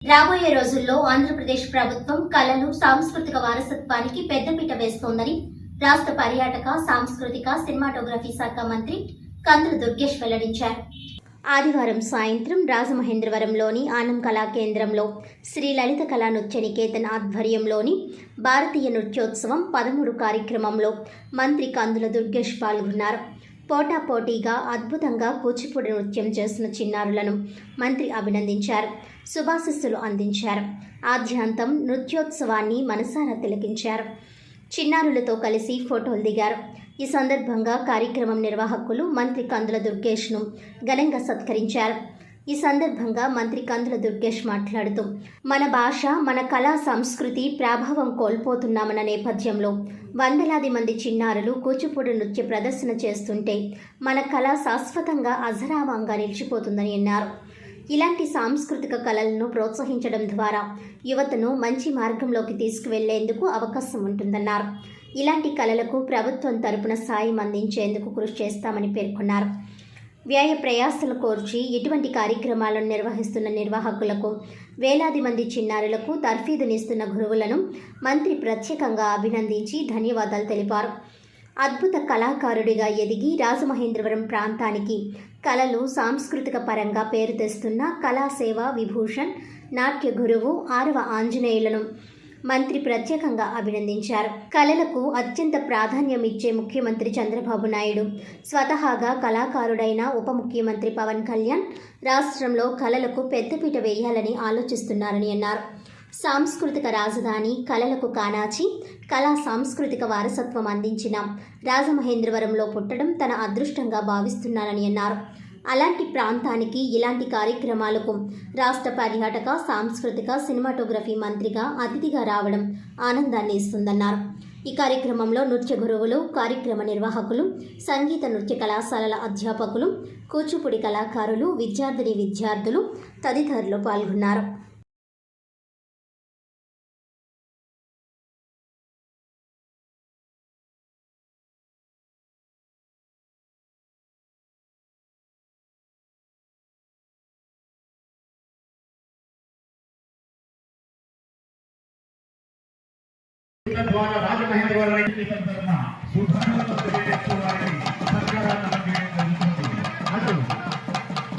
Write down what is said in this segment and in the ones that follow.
రాబోయే రోజుల్లో ఆంధ్రప్రదేశ్ ప్రభుత్వం కళలు సాంస్కృతిక వారసత్వానికి పెద్దపీట వేస్తోందని రాష్ట్ర పర్యాటక సాంస్కృతిక సినిమాటోగ్రఫీ శాఖ మంత్రి కందుల దుర్గేష్ వెల్లడించారు. ఆదివారం సాయంత్రం రాజమహేంద్రవరంలోని ఆనం కళా కేంద్రంలో శ్రీ లలిత కళా నృత్య నికేతన్ ఆధ్వర్యంలోని భారతీయ నృత్యోత్సవం 13 కార్యక్రమంలో మంత్రి కందుల దుర్గేష్ పాల్గొన్నారు. పోటాపోటీగా అద్భుతంగా కూచిపూడి నృత్యం చేసిన చిన్నారులను మంత్రి అభినందించారు. శుభాశీస్సులు అందించారు. ఆద్యాంతం నృత్యోత్సవాన్ని మనసారా తిలకించారు. చిన్నారులతో కలిసి ఫోటోలు దిగారు. ఈ సందర్భంగా కార్యక్రమం నిర్వాహకులు మంత్రి కందుల దుర్గేష్ను ఘనంగా సత్కరించారు. ఈ సందర్భంగా మంత్రి కందుల దుర్గేష్ మాట్లాడుతూ, మన భాష, మన కళా సంస్కృతి ప్రభావం కోల్పోతున్నామన్న నేపథ్యంలో వందలాది మంది చిన్నారులు కూచిపూడి నృత్య ప్రదర్శన చేస్తుంటే మన కళ శాశ్వతంగా అజరామంగా నిలిచిపోతుందని అన్నారు. ఇలాంటి సాంస్కృతిక కళలను ప్రోత్సహించడం ద్వారా యువతను మంచి మార్గంలోకి తీసుకువెళ్లేందుకు అవకాశం ఉంటుందన్నారు. ఇలాంటి కళలకు ప్రభుత్వం తరపున సాయం అందించేందుకు కృషి చేస్తామని పేర్కొన్నారు. వ్యయ ప్రయాసాలు కోర్చి ఇటువంటి కార్యక్రమాలను నిర్వహిస్తున్న నిర్వాహకులకు, వేలాది మంది చిన్నారులకు తర్ఫీదునిస్తున్న గురువులను మంత్రి ప్రత్యేకంగా అభినందించి ధన్యవాదాలు తెలిపారు. అద్భుత కళాకారుడిగా ఎదిగి రాజమహేంద్రవరం ప్రాంతానికి కళలు సాంస్కృతిక పరంగా పేరు తెస్తున్న కళాసేవ విభూషణ్ నాట్య గురువు 6వ ఆంజనేయులను మంత్రి ప్రత్యేకంగా అభినందించారు. కళలకు అత్యంత ప్రాధాన్యం ఇచ్చే ముఖ్యమంత్రి చంద్రబాబు నాయుడు స్వతహాగా కళాకారుడైన ఉప ముఖ్యమంత్రి పవన్ కళ్యాణ్ రాష్ట్రంలో కళలకు పెద్దపీట వేయాలని ఆలోచిస్తున్నారని అన్నారు. సాంస్కృతిక రాజధాని, కళలకు కానాచి, కళా సాంస్కృతిక వారసత్వం అందించిన రాజమహేంద్రవరంలో పుట్టడం తన అదృష్టంగా భావిస్తున్నారని అన్నారు. అలాంటి ప్రాంతానికి ఇలాంటి కార్యక్రమాలకు రాష్ట్ర పర్యాటక సాంస్కృతిక సినిమాటోగ్రఫీ మంత్రిగా అతిథిగా రావడం ఆనందాన్ని ఇస్తుందన్నారు. ఈ కార్యక్రమంలో నృత్య గురువులు, కార్యక్రమ నిర్వాహకులు, సంగీత నృత్య కళాశాలల అధ్యాపకులు, కూచిపూడి కళాకారులు, విద్యార్థులు తదితరులు పాల్గొన్నారు. ద్వారా రాజమహేంద్రవరానికి తరఫున శుభాకాంక్షలు తెలియజేసుకోవాలని సర్కారాన్ని జరుగుతుంది. అటు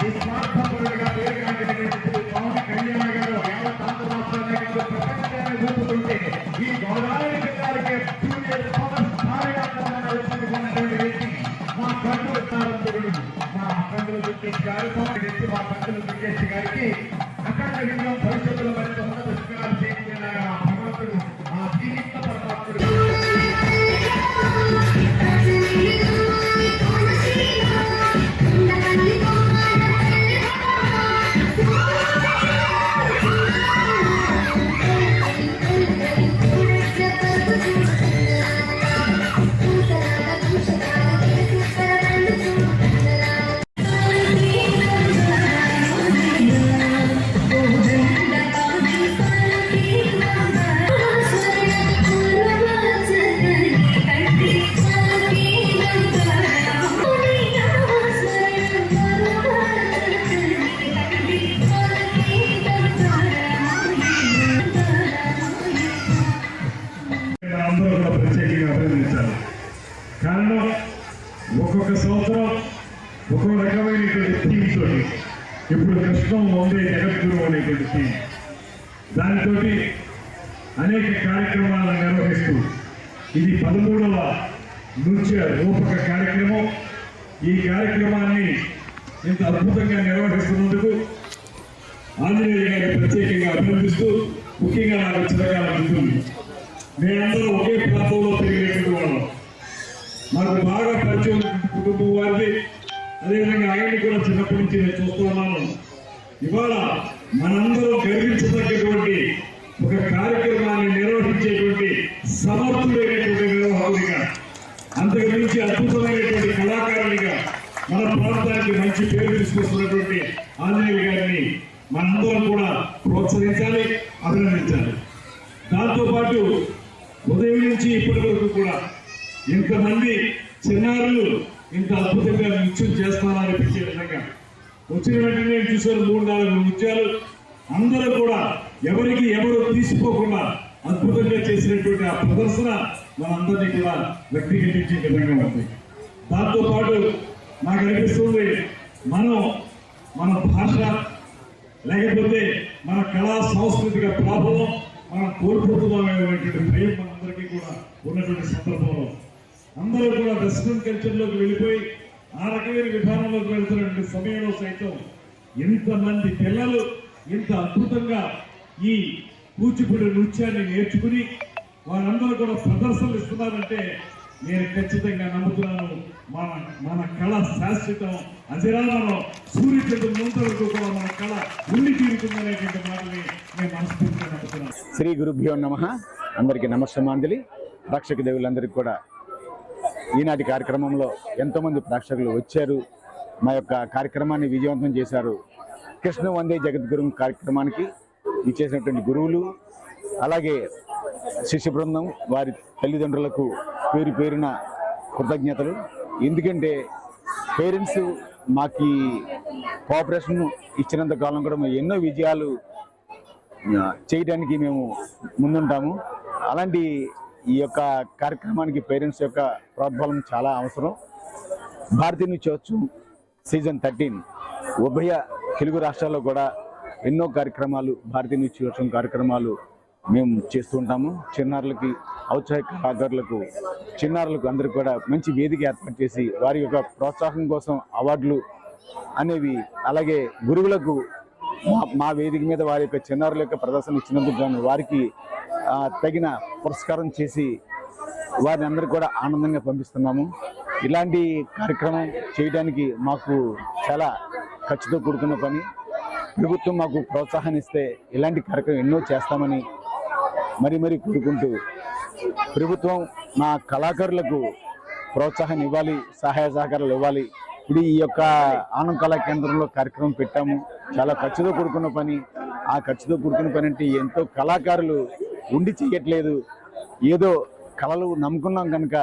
నిస్వార్థపరుడిగా పేరుగాంచినటువంటి పవన్ కళ్యాణ్ గారు యావత్ ఆంధ్ర రాష్ట్రాన్ని ప్రపంచాన్ని ఊపుతుంటే ఈ గోదావరి జిల్లాలకే జూనియర్ పవన్ స్థాయిగా వ్యక్తి మా కందుల తారంతుడు, మా కందుల దుర్గేష్ గారు, మా కందుల దుర్గేష్ గారికి అఖండ విజయం భవిష్యత్తులో మరింత ఉన్నత శిఖరాలు చేయించేలాగా భగవంతుడు ఆ జీవిత పరమాత్ముడు ప్రత్యేకంగా అభినందించాలి. కారణం ఒక్కొక్క సంవత్సరం ఒక్కొక్క రకమైనటువంటి థీమ్ తోటి, ఇప్పుడు కృష్ణం వందే జగద్గురు అనేటువంటి థీమ్, దానితో అనేక కార్యక్రమాలను నిర్వహిస్తూ ఇది 13వ నృత్య రూపక కార్యక్రమం. ఈ కార్యక్రమాన్ని ఇంత అద్భుతంగా నిర్వహిస్తున్నందుకు ఆంజనేయ గారిని ప్రత్యేకంగా అభినందిస్తూ, ముఖ్యంగా నాకు చిరకాలం ఉంటుంది. మేమందరూ ఒకే ప్రాంతంలో పెరిగినటువంటి వాళ్ళం. మనకు బాగా పరిచయం కుటుంబం వారిది. అదేవిధంగా ఆయన్ని కూడా చిన్నప్పటి నుంచి నేను చూస్తూ ఉన్నాను. ఇవాళ మనందరూ గర్వించదగ్గటువంటి ఒక కార్యక్రమాన్ని నిర్వహించేటువంటి సమర్థుడైనటువంటి నిర్వాహకుడిగా, అంతకు మించి అద్భుతమైనటువంటి కళాకారునిగా మన ప్రాంతానికి మంచి పేరు తీసుకొస్తున్నటువంటి ఆంజనేయ గారిని మనందరం కూడా ప్రోత్సహించాలి, అభినందించాలి. దాంతోపాటు ఉదయం నుంచి ఇప్పటి వరకు కూడా ఇంతమంది చిన్నారులు ఇంత అద్భుతంగా నృత్యం చేస్తారనిపించే విధంగా వచ్చిన వెంటనే చూసారు 3-4 నృత్యాలు అందరూ కూడా ఎవరికి ఎవరు తీసుకోకుండా అద్భుతంగా చేసినటువంటి ఆ ప్రదర్శన మనందరినీ కూడా వ్యక్తీకరించే విధంగా ఉంది. దాంతో పాటు నాకు అనిపిస్తుంది మన భాష లేకపోతే మన కళా సాంస్కృతిక ప్రాభవం మనం కోల్పోతున్నామనేటువంటి భయం మనందరికీ కూడా ఉన్నటువంటి సందర్భంలో అందరూ కూడా వెస్ట్రన్ కల్చర్లోకి వెళ్ళిపోయి ఆ రకమైన విధానంలోకి వెళ్తున్నటువంటి సమయంలో సైతం ఇంతమంది పిల్లలు ఇంత అద్భుతంగా ఈ కూచిపూడి నృత్యాన్ని నేర్చుకుని వారందరూ కూడా ప్రదర్శనలు ఇస్తున్నారంటే నేను ఖచ్చితంగా నమ్ముతున్నాను మన కళ శాశ్వతం అజరామరం సూర్యచంద్రులంత వరకు కూడా మన కళ ఉండి తీరుతుందనేటువంటి మాటని నేను మనస్ఫూర్తిగా నమ్ముతున్నాను. శ్రీ గురుభ్యో నమః. అందరికీ నమస్సమాంజలి. ప్రేక్షక దేవులందరికీ కూడా ఈనాటి కార్యక్రమంలో ఎంతోమంది ప్రేక్షకులు వచ్చారు, మా యొక్క కార్యక్రమాన్ని విజయవంతం చేశారు. కృష్ణ వందే జగద్గురు కార్యక్రమానికి ఇచ్చేసినటువంటి గురువులు, అలాగే శిష్య బృందం, వారి తల్లిదండ్రులకు పేరు పేరున కృతజ్ఞతలు. ఎందుకంటే పేరెంట్స్ మాకు కోఆపరేషన్ ఇచ్చినంత కాలం కూడా మేము ఎన్నో విజయాలు చేయడానికి మేము ముందుంటాము. అలాంటి ఈ యొక్క కార్యక్రమానికి పేరెంట్స్ యొక్క ప్రోద్బలం చాలా అవసరం. భారతీయ నృత్యోత్సవం సీజన్ 13 ఉభయ తెలుగు రాష్ట్రాల్లో కూడా ఎన్నో కార్యక్రమాలు, భారతీయ నృత్యోత్సవం కార్యక్రమాలు మేము చేస్తూ ఉంటాము. చిన్నారులకి, ఔత్సాహిక కళాకారులకు, చిన్నారులకు అందరికీ కూడా మంచి వేదిక ఏర్పాటు చేసి వారి యొక్క ప్రోత్సాహం కోసం అవార్డులు అనేవి, అలాగే గురువులకు మా వేదిక మీద వారి యొక్క చిన్నారుల యొక్క ప్రదర్శన ఇచ్చినందుకు గాను వారికి తగిన పురస్కారం చేసి వారిని అందరికీ కూడా ఆనందంగా పంపిస్తున్నాము. ఇలాంటి కార్యక్రమం చేయడానికి మాకు చాలా ఖర్చుతో కూడుకున్న పని. ప్రభుత్వం మాకు ప్రోత్సాహాన్ని ఇస్తే ఇలాంటి కార్యక్రమం ఎన్నో చేస్తామని మరీ కోరుకుంటూ, ప్రభుత్వం మా కళాకారులకు ప్రోత్సాహాన్ని ఇవ్వాలి, సహాయ సహకారాలు ఇవ్వాలి. ఇప్పుడు ఈ యొక్క ఆనంద్ కళా కేంద్రంలో కార్యక్రమం పెట్టాము. చాలా ఖర్చుతో కూడుకున్న పని. ఆ ఖర్చుతో కూడుకున్న పని అంటే ఎంతో కళాకారులు ఉండి చేయట్లేదు. ఏదో కళలు నమ్ముకున్నాం కనుక,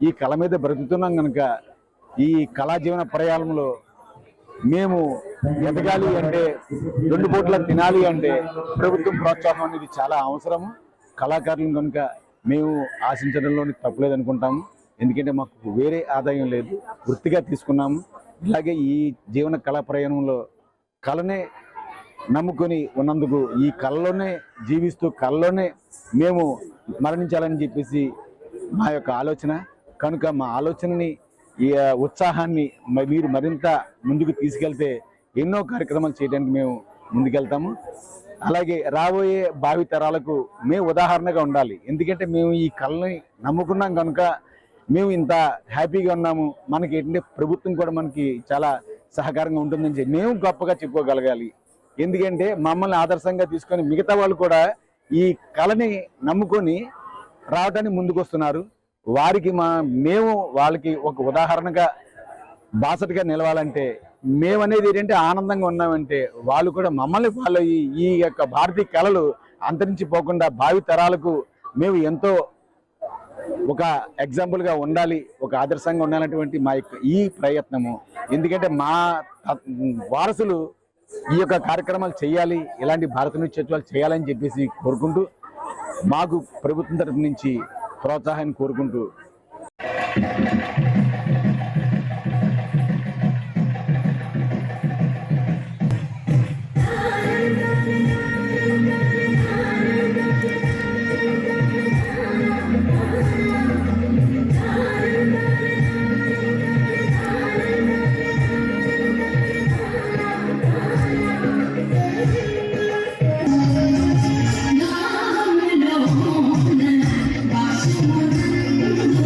ఈ కళ మీద బ్రతుకుతున్నాం కనుక, ఈ కళా జీవన ప్రయాణంలో మేము ఎదగాలి అంటే, 2 పూట్ల తినాలి అంటే ప్రభుత్వం ప్రోత్సాహం అనేది చాలా అవసరము. కళాకారులను కనుక మేము ఆశించడంలోని తప్పులేదు అనుకుంటాము. ఎందుకంటే మాకు వేరే ఆదాయం లేదు, వృత్తిగా తీసుకున్నాము. ఇలాగే ఈ జీవన కళా ప్రయాణంలో కళనే నమ్ముకొని ఉన్నందుకు, ఈ కళలోనే జీవిస్తూ కళలోనే మేము మరణించాలని చెప్పేసి మా యొక్క ఆలోచన. కనుక మా ఆలోచనని, ఈ ఉత్సాహాన్ని మీరు మరింత ముందుకు తీసుకెళ్తే ఎన్నో కార్యక్రమాలు చేయడానికి మేము ముందుకెళ్తాము. అలాగే రాబోయే భావి తరాలకు మేము ఉదాహరణగా ఉండాలి. ఎందుకంటే మేము ఈ కళని నమ్ముకున్నాం కనుక మేము ఇంత హ్యాపీగా ఉన్నాము. మనకి ఏంటంటే ప్రభుత్వం కూడా మనకి చాలా సహకారంగా ఉంటుందని చెప్పి మేము గొప్పగా చెప్పుకోగలగాలి. ఎందుకంటే మమ్మల్ని ఆదర్శంగా తీసుకొని మిగతా వాళ్ళు కూడా ఈ కళని నమ్ముకొని రావడానికి ముందుకు వస్తున్నారు. వారికి మేము వాళ్ళకి ఒక ఉదాహరణగా బాసటగా నిలవాలంటే, మేమనేది ఏంటంటే ఆనందంగా ఉన్నామంటే వాళ్ళు కూడా మమ్మల్ని ఫాలో అయ్యి ఈ యొక్క భారతీయ కళలు అంతరించిపోకుండా భావి తరాలకు మేము ఎంతో ఒక ఎగ్జాంపుల్గా ఉండాలి, ఒక ఆదర్శంగా ఉండాలన్నటువంటి మా యొక్క ఈ ప్రయత్నము. ఎందుకంటే మా వారసులు ఈ యొక్క కార్యక్రమాలు చేయాలి, ఇలాంటి భారత నృత్యోత్సవాలు చేయాలని చెప్పేసి కోరుకుంటూ, మాకు ప్రభుత్వం తరఫు నుంచి ప్రోత్సాహాన్ని కోరుకుంటూ No, no, no.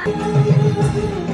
జిల్లా